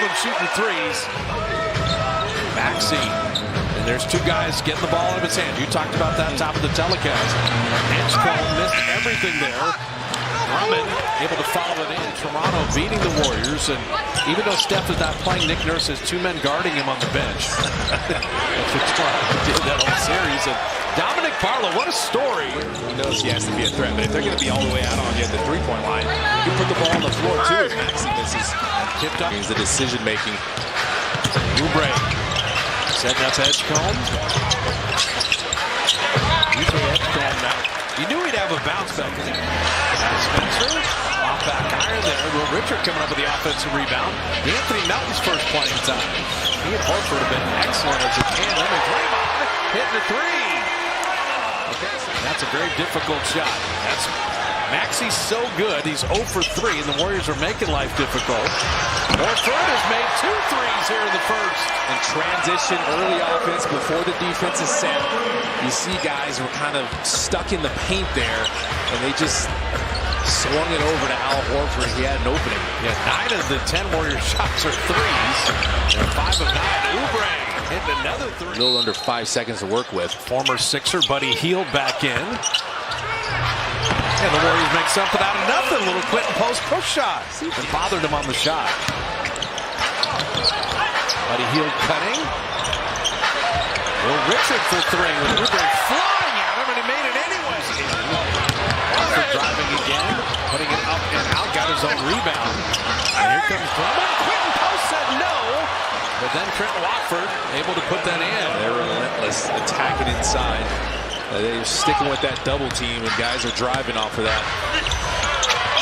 and shooting threes. Maxey. And there's two guys getting the ball out of his hand. You talked about that top of the telecast. Edgecombe missed everything there. Drummond able to follow it in. Toronto beating the Warriors. And even though Steph is not playing, Nick Nurse has two men guarding him on the bench. That's what Toronto did that whole series. And Dominic Barlow, what a story. He knows he has to be a threat, but if they're going to be all the way out on you at the three-point line, you put the ball on the floor too as Maxey misses. Tipped up. Means the decision-making. Oubre setting up Edgecombe. Usually Edgecombe now. You knew he'd have a bounce back. Spencer off back iron there. Will Richard coming up with the offensive rebound. Anthony Melton's first playing time. He and Horford have been excellent as a tandem. And Draymond hitting the three. Okay, so that's a very difficult shot. That's Maxey's so good. He's 0 for 3, and the Warriors are making life difficult. Horford has made 2 threes here in the first. And transition, early offense before the defense is set. You see guys were kind of stuck in the paint there, and they just swung it over to Al Horford. He had an opening. Yeah, 9 of the 10 Warriors shots are threes. And 5 of 9. Oubre hitting another three. A little under 5 seconds to work with. Former Sixer Buddy Hield back in. And the Warriors make something out of nothing. Little Quentin post push shot. It bothered him on the shot. Buddy Hield cutting. Will Richard for 3 with Oubre flying at him, and he made it anyway. Watford driving again, putting it up and out, got his own rebound. And here comes Drummond. Quentin post said no, but then Trent Watford able to put that in. They're relentless, attacking inside. They're sticking with that double team, and guys are driving off of that.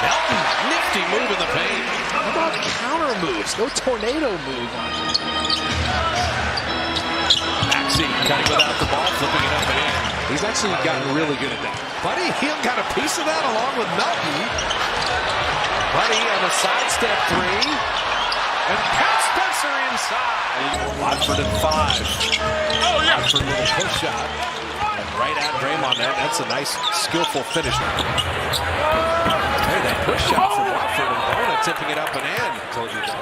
Melton, nifty move in the paint. How about counter moves? No tornado move. Maxey cutting without the ball, flipping it up and in. He's actually gotten really good at that. Buddy Hield got a piece of that along with Melton. Buddy on a sidestep 3. And Pat Spencer inside. Watford at 5. Oh, yeah. Watford with a push shot. Right at Draymond. That's a nice, skillful finish. Hey, that push shot from Watford, and Bona tipping it up and in. Told you that.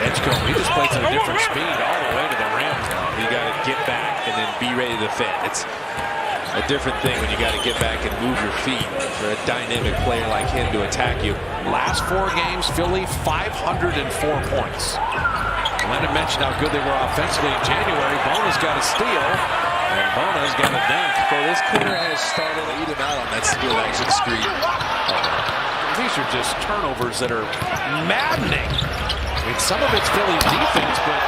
Edgecombe, he just plays at a different speed all the way to the rim. You got to get back and then be ready to defend. It's a different thing when you got to get back and move your feet for a dynamic player like him to attack you. Last 4 games, Philly 504 points. Lennon mentioned how good they were offensively in January. Bona's got a steal. And Bona's got a dunk. So this corner has started to eat him out on that steal action screen. These are just turnovers that are maddening. I mean, some of it's Philly's defense, but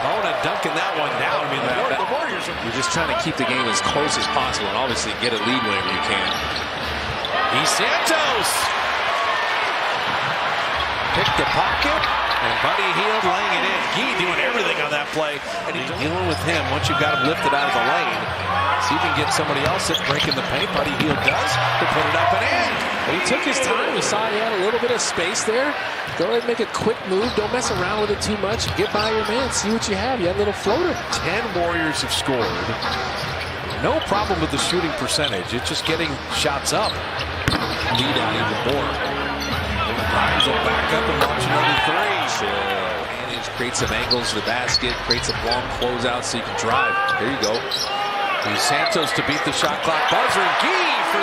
Bona dunking that one down. I mean, the Warriors are... You're just trying to keep the game as close as possible and obviously get a lead whenever you can. Santos picked the pocket. And Buddy Hield laying it in. He doing everything on that play. And he's dealing with him once you've got him lifted out of the lane. See if you can get somebody else that breaking the paint. Buddy Hield does to put it up and in. But he took his time. We saw he had a little bit of space there. Go ahead and make a quick move. Don't mess around with it too much. Get by your man. See what you have. You have a little floater. 10 Warriors have scored. No problem with the shooting percentage. It's just getting shots up. Lead out even more. Grimes will back up and launch another 3. Manage, create some angles to the basket, create some long closeouts so you can drive. There you go. Santos to beat the shot clock buzzer. Gee for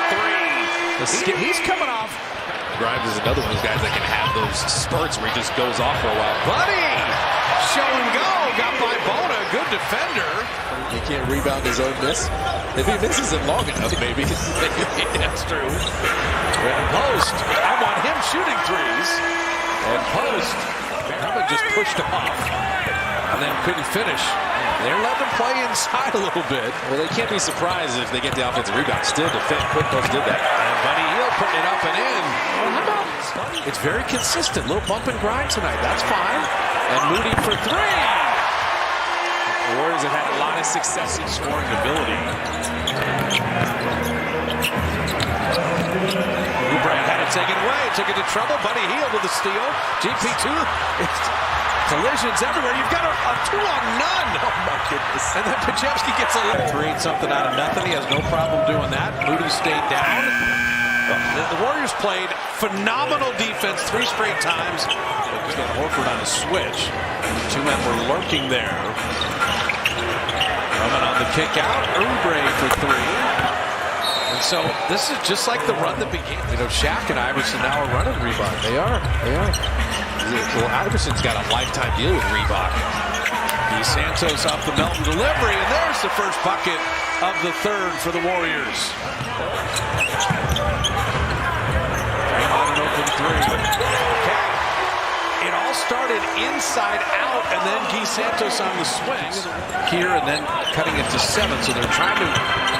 3. He's coming off. Grimes is another one of those guys that can have those spurts where he just goes off for a while. Buddy, show and go. Got by Bona. Good defender. He can't rebound his own miss. If he misses it long enough, maybe. That's true. And Post, I want him shooting 3s. And Post, Drummond just pushed off and then couldn't finish. They're letting him play inside a little bit. Well, they can't be surprised if they get the offensive rebound. Still defend. Quick Post did that. And Buddy Hield putting it up and in. Well, how about it's very consistent. Little bump and grind tonight. That's fine. And Moody for 3. The Warriors have had a lot of success in scoring ability. Oubre had it taken away, took it to trouble. Buddy Hield with the steal. GP2, collisions everywhere. You've got a 2-on-none. Oh my goodness. And then Pajewski gets a little. Create something out of nothing. He has no problem doing that. Moody stayed down. The Warriors played phenomenal defense 3 straight times. Horford the switch. Two men were lurking there. Drummond on the kick out. Oubre for three. And so this is just like the run that began. You know, Shaq and Iverson now are running Reebok. They are. Well, Iverson's got a lifetime deal with Reebok. Santos off the Melton delivery, and there's the first bucket of the third for the Warriors. Draymond an open three. Okay. It all started inside out, and then Guy Santos on the swing here, and then cutting it to 7. So they're trying to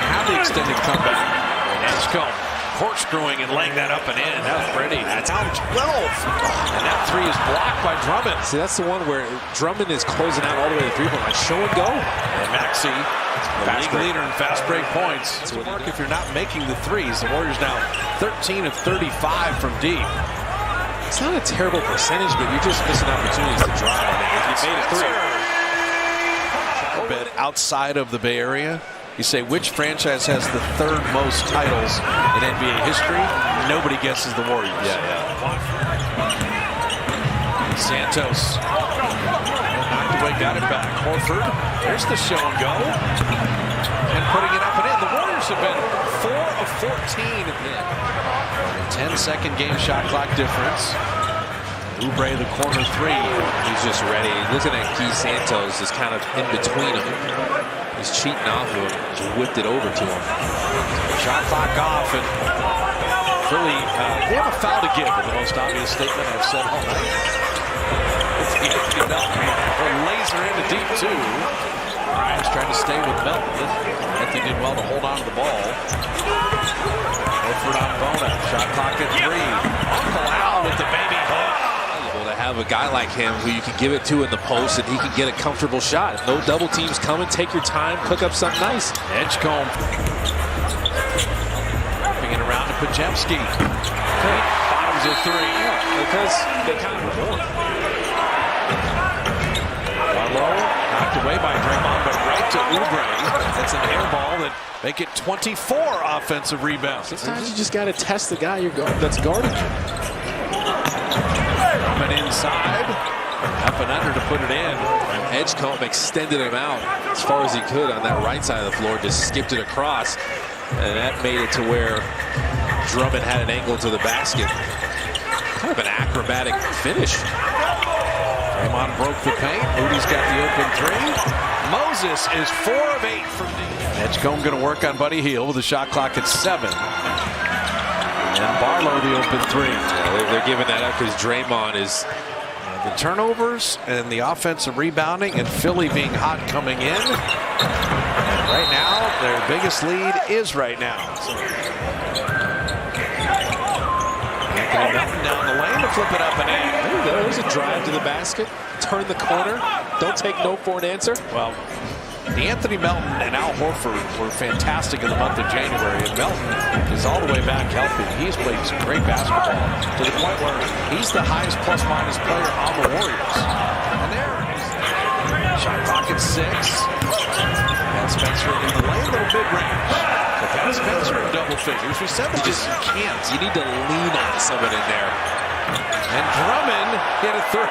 have the extended comeback. And Edgecombe corkscrewing and laying that up and in. That was pretty. That's down 12. And that three is blocked by Drummond. See, that's the one where Drummond is closing out all the way to the three-point line. Show and go. And Maxey, the league leader in fast break points. It's work if you're not making the threes. The Warriors now 13 of 35 from deep. It's not a terrible percentage, but you're just missing opportunities to drive. I mean, if you made a three. A bit outside of the Bay Area. You say, which franchise has the third most titles in NBA history? Nobody guesses the Warriors. Yeah. Santos knocked away, got it back. Horford, there's the show and go. And putting it up and in. The Warriors have been 4 of 14 in. 10-second game shot clock difference. Oubre, the corner three. He's just ready. Looking at Guy Santos is kind of in between them. He's cheating off of him. Just whipped it over to him. Shot clock off, and Philly, they have a foul to give. The most obvious statement I've said all night. Laser into deep two. Ryan's trying to stay with Melton. Anthony did well to hold on to the ball. Horford on Bona. Shot clock at 3. Uncle Al with the baby hook. To have a guy like him who you can give it to in the post and he can get a comfortable shot. No double teams coming. Take your time. Cook up something nice. Edgecombe. Bringing it around to Pajemski. Bottoms of 3. Because they kind of won. Low, knocked away by Draymond, but right to Oubre. That's an air ball that make it 24 offensive rebounds. Sometimes you just got to test the guy that's guarding you. Coming inside, up and under to put it in. Edgecombe extended him out as far as he could on that right side of the floor, just skipped it across, and that made it to where Drummond had an angle to the basket. Kind of an acrobatic finish. Draymond broke the paint. Moody's got the open three. Moses is 4 of 8 from deep. Edgecombe going to work on Buddy Hield with the shot clock at 7. And Barlow the open three. Yeah, they're giving that up because Draymond is the turnovers and the offensive rebounding, and Philly being hot coming in. And right now, their biggest lead is right now. Anthony Melton down the lane to flip it up and in. There you go. There's a drive to the basket. Turn the corner. Don't take no for an answer. Well, Anthony Melton and Al Horford were fantastic in the month of January, and Melton is all the way back healthy. He's played some great basketball to the point where he's the highest plus-minus player on the Warriors. And there is shot clock at 6. Pat Spencer in the lane, little mid-range. So Pat Spencer in double figures. We said that you can't. You need to lean on someone in there. And Drummond hit a 3.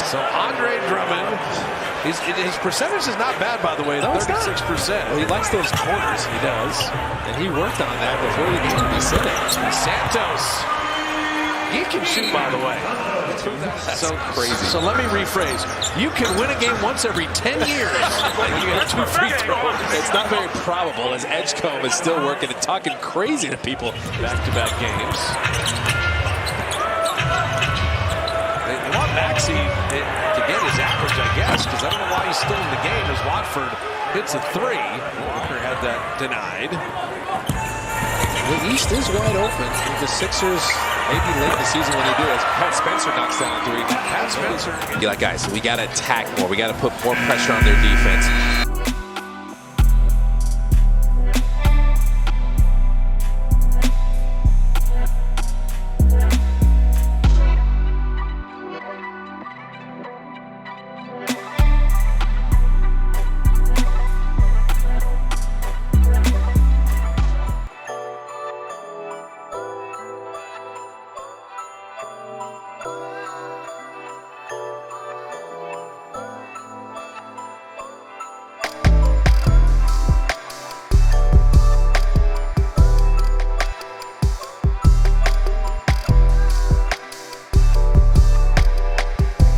So Andre Drummond. His percentage is not bad, by the way, 36%. Well, he likes those corners. He does. And he worked on that before the game. He said it. Santos. He can shoot, by the way. That's so crazy. So let me rephrase. You can win a game once every 10 years. When you have 2 free throws. It's not very probable as Edgecombe is still working and talking crazy to people. Back-to-back games. They want Maxey to get his average, I guess, because I don't know why he's still in the game as Watford hits a 3. Walker had that denied. The East is wide open. The Sixers, maybe late in the season when they do it, Pat Spencer knocks down a 3. Pat Spencer. You're like, guys, we got to attack more. We got to put more pressure on their defense.